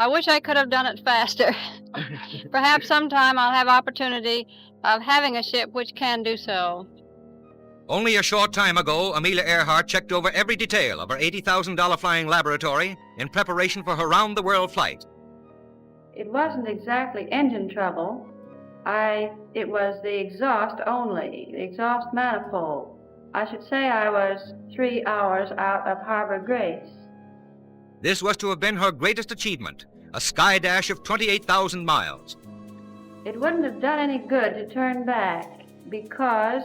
I wish I could have done it faster. Perhaps sometime I'll have opportunity of having a ship which can do so. Only a short time ago, Amelia Earhart checked over every detail of her $80,000 flying laboratory in preparation for her round-the-world flight. It wasn't exactly engine trouble. It was the exhaust only, the exhaust manifold. I should say I was 3 hours out of Harbor Grace. This was to have been her greatest achievement, a sky dash of 28,000 miles. It wouldn't have done any good to turn back because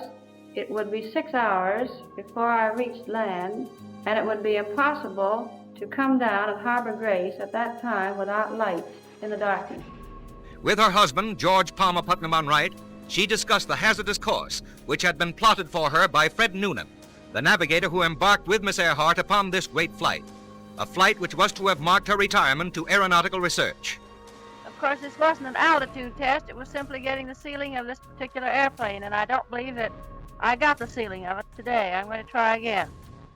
it would be 6 hours before I reached land, and it would be impossible to come down at Harbor Grace at that time without lights in the darkness. With her husband, George Palmer Putnam on right, she discussed the hazardous course which had been plotted for her by Fred Noonan, the navigator who embarked with Miss Earhart upon this great flight, a flight which was to have marked her retirement to aeronautical research. Of course, this wasn't an altitude test. It was simply getting the ceiling of this particular airplane, and I don't believe that I got the ceiling of it today. I'm going to try again.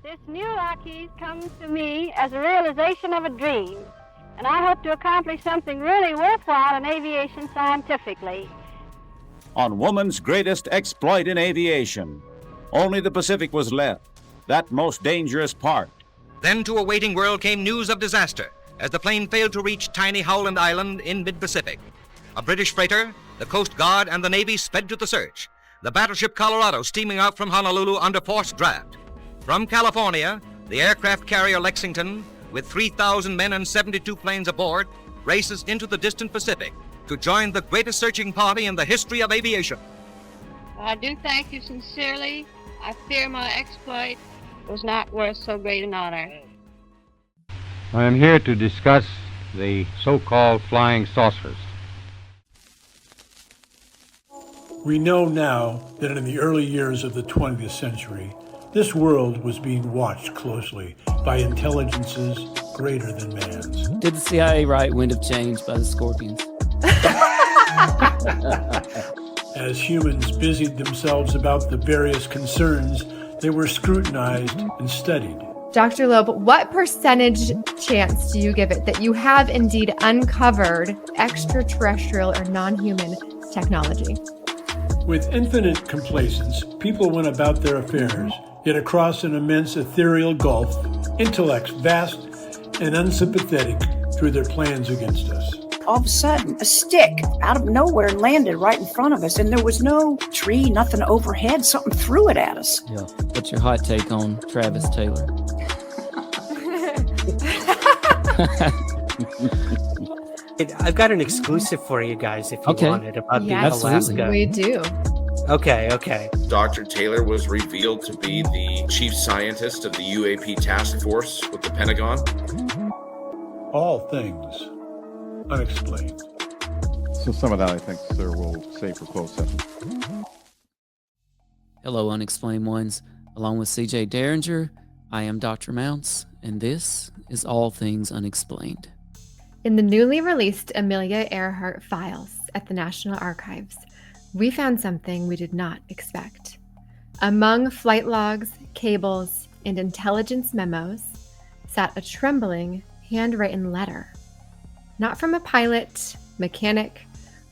This new Lockheed comes to me as a realization of a dream, and I hope to accomplish something really worthwhile in aviation scientifically. On woman's greatest exploit in aviation, only the Pacific was left, that most dangerous part. Then to a waiting world came news of disaster as the plane failed to reach tiny Howland Island in mid-Pacific. A British freighter, the Coast Guard, and the Navy sped to the search, the battleship Colorado steaming out from Honolulu under forced draft. From California, the aircraft carrier Lexington, with 3,000 men and 72 planes aboard, races into the distant Pacific to join the greatest searching party in the history of aviation. I do thank you sincerely. I fear my exploit was not worth so great an honor. I am here to discuss the so-called flying saucers. We know now that in the early years of the 20th century, this world was being watched closely by intelligences greater than man's. Did the CIA write Wind of Change by the Scorpions? As humans busied themselves about the various concerns, they were scrutinized and studied. Dr. Loeb, what percentage chance do you give it that you have indeed uncovered extraterrestrial or non-human technology? With infinite complacence, people went about their affairs, yet across an immense ethereal gulf, intellects vast and unsympathetic drew their plans against us. All of a sudden, a stick out of nowhere landed right in front of us, and there was no tree, nothing overhead. Something threw it at us. Yeah. What's your hot take on Travis Taylor? I've got an exclusive for you guys if you want it about the Alaska. We do. Okay. Dr. Taylor was revealed to be the chief scientist of the UAP task force with the Pentagon. All Things Unexplained. So some of that, I think, sir, we'll save for closed session. Hello, Unexplained Ones. Along with CJ Derringer, I am Dr. Mounts, and this is All Things Unexplained. In the newly released Amelia Earhart files at the National Archives, we found something we did not expect. Among flight logs, cables, and intelligence memos sat a trembling, handwritten letter. Not from a pilot, mechanic,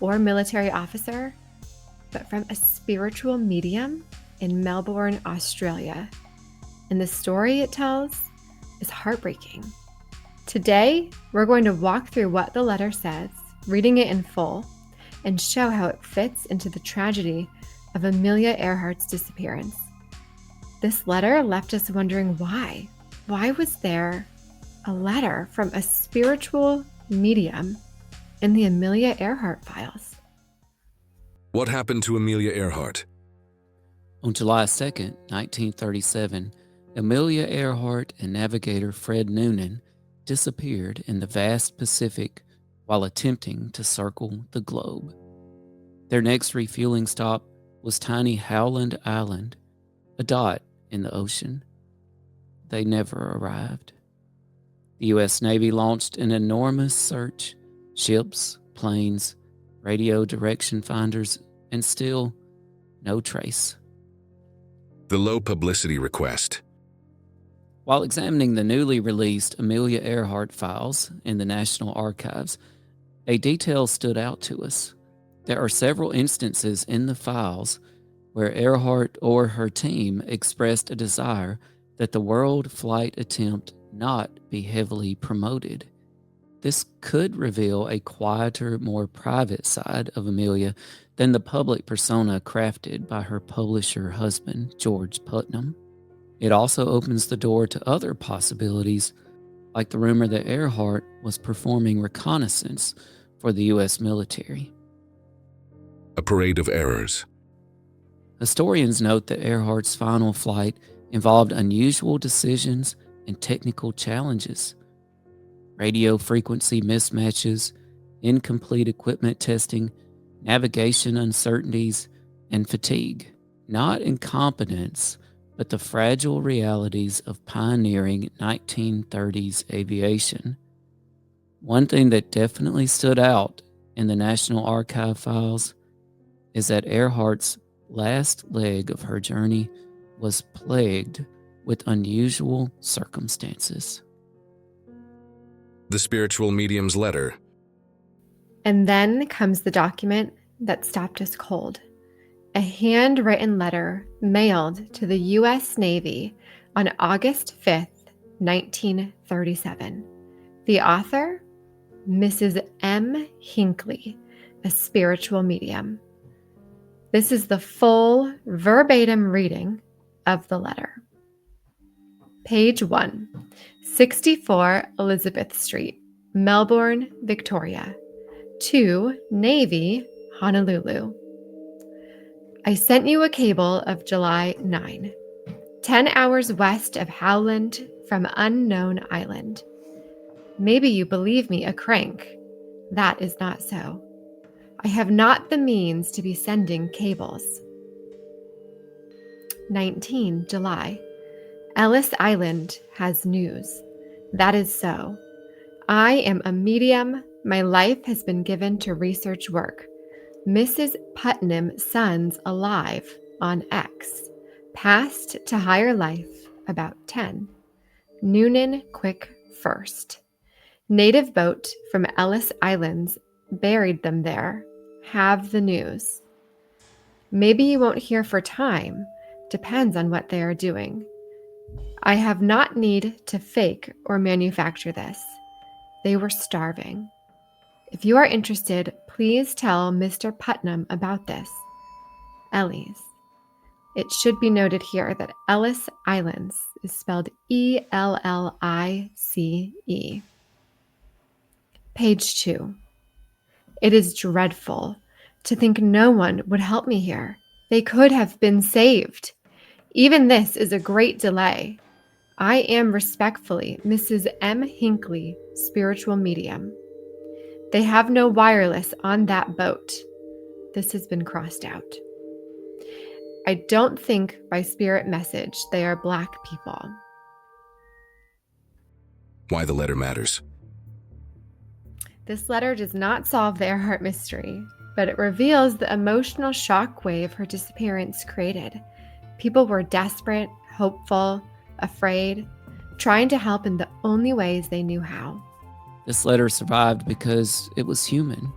or military officer, but from a spiritual medium in Melbourne, Australia. And the story it tells is heartbreaking. Today, we're going to walk through what the letter says, reading it in full, and show how it fits into the tragedy of Amelia Earhart's disappearance. This letter left us wondering why. Why was there a letter from a spiritual medium in the Amelia Earhart files? What happened to Amelia Earhart? On July 2nd, 1937, Amelia Earhart and navigator Fred Noonan disappeared in the vast Pacific while attempting to circle the globe. Their next refueling stop was tiny Howland Island, a dot in the ocean. They never arrived. The U.S. Navy launched an enormous search, ships, planes, radio direction finders, and still no trace. The low publicity request. While examining the newly released Amelia Earhart files in the National Archives, a detail stood out to us. There are several instances in the files where Earhart or her team expressed a desire that the world flight attempt not be heavily promoted. This could reveal a quieter, more private side of Amelia than the public persona crafted by her publisher husband, George Putnam. It also opens the door to other possibilities, like the rumor that Earhart was performing reconnaissance for the U.S. military. A parade of errors. Historians note that Earhart's final flight involved unusual decisions and technical challenges. Radio frequency mismatches, incomplete equipment testing, navigation uncertainties, and fatigue. Not incompetence, but the fragile realities of pioneering 1930s aviation. One thing that definitely stood out in the National Archive files is that Earhart's last leg of her journey was plagued with unusual circumstances. The spiritual medium's letter. And then comes the document that stopped us cold. A handwritten letter mailed to the U.S. Navy on August 5th, 1937. The author, Mrs. M. Hinckley, a spiritual medium. This is the full verbatim reading of the letter. Page 1, 64 Elizabeth Street, Melbourne, Victoria. To Navy, Honolulu. I sent you a cable of July 9, 10 hours west of Howland from unknown island. Maybe you believe me a crank. That is not so. I have not the means to be sending cables. 19 July. Ellis Island has news. That is so. I am a medium. My life has been given to research work. Mrs. Putnam's sons alive on X. Passed to higher life about 10. Noonan quick first. Native boat from Ellis Islands buried them there. Have the news. Maybe you won't hear for time. Depends on what they are doing. I have not need to fake or manufacture this. They were starving. If you are interested, please tell Mr. Putnam about this. Ellis. It should be noted here that Ellis Islands is spelled E-L-L-I-C-E. Page 2. It is dreadful to think no one would help me here. They could have been saved. Even this is a great delay. I am respectfully Mrs. M. Hinckley, spiritual medium. They have no wireless on that boat. This has been crossed out. I don't think by spirit message they are black people. Why the letter matters. This letter does not solve the Earhart mystery, but it reveals the emotional shockwave her disappearance created. People were desperate, hopeful, afraid, trying to help in the only ways they knew how. This letter survived because it was human.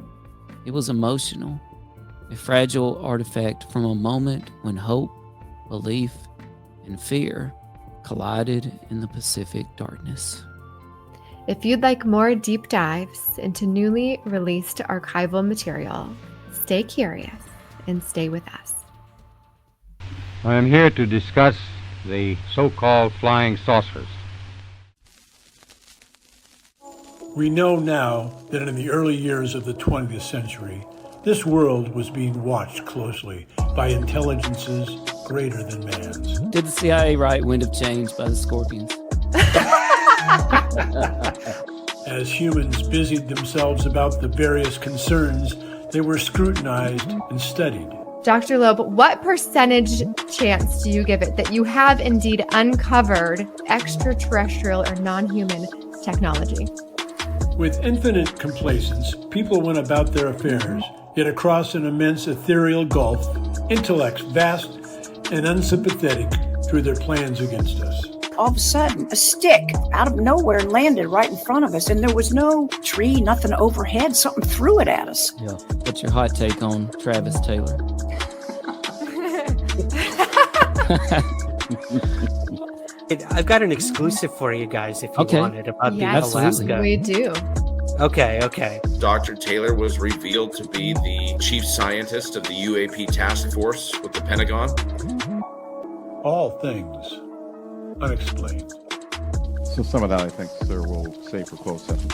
It was emotional, a fragile artifact from a moment when hope, belief, and fear collided in the Pacific darkness. If you'd like more deep dives into newly released archival material, stay curious and stay with us. I am here to discuss the so-called flying saucers. We know now that in the early years of the 20th century, this world was being watched closely by intelligences greater than man's. Did the CIA write Wind of Change by the Scorpions? As humans busied themselves about the various concerns, they were scrutinized and studied. Dr. Loeb, what percentage chance do you give it that you have indeed uncovered extraterrestrial or non-human technology? With infinite complacence, people went about their affairs, yet across an immense ethereal gulf, intellects vast and unsympathetic drew their plans against us. all of a sudden, a stick out of nowhere landed right in front of us, and there was no tree, nothing overhead. Something threw it at us. Yeah. What's your hot take on Travis Taylor? I've got an exclusive for you guys if you want it about the Alaska. We do. Okay. Dr. Taylor was revealed to be the chief scientist of the UAP task force with the Pentagon. All Things Unexplained. So some of that, I think, sir, we'll save for closed session.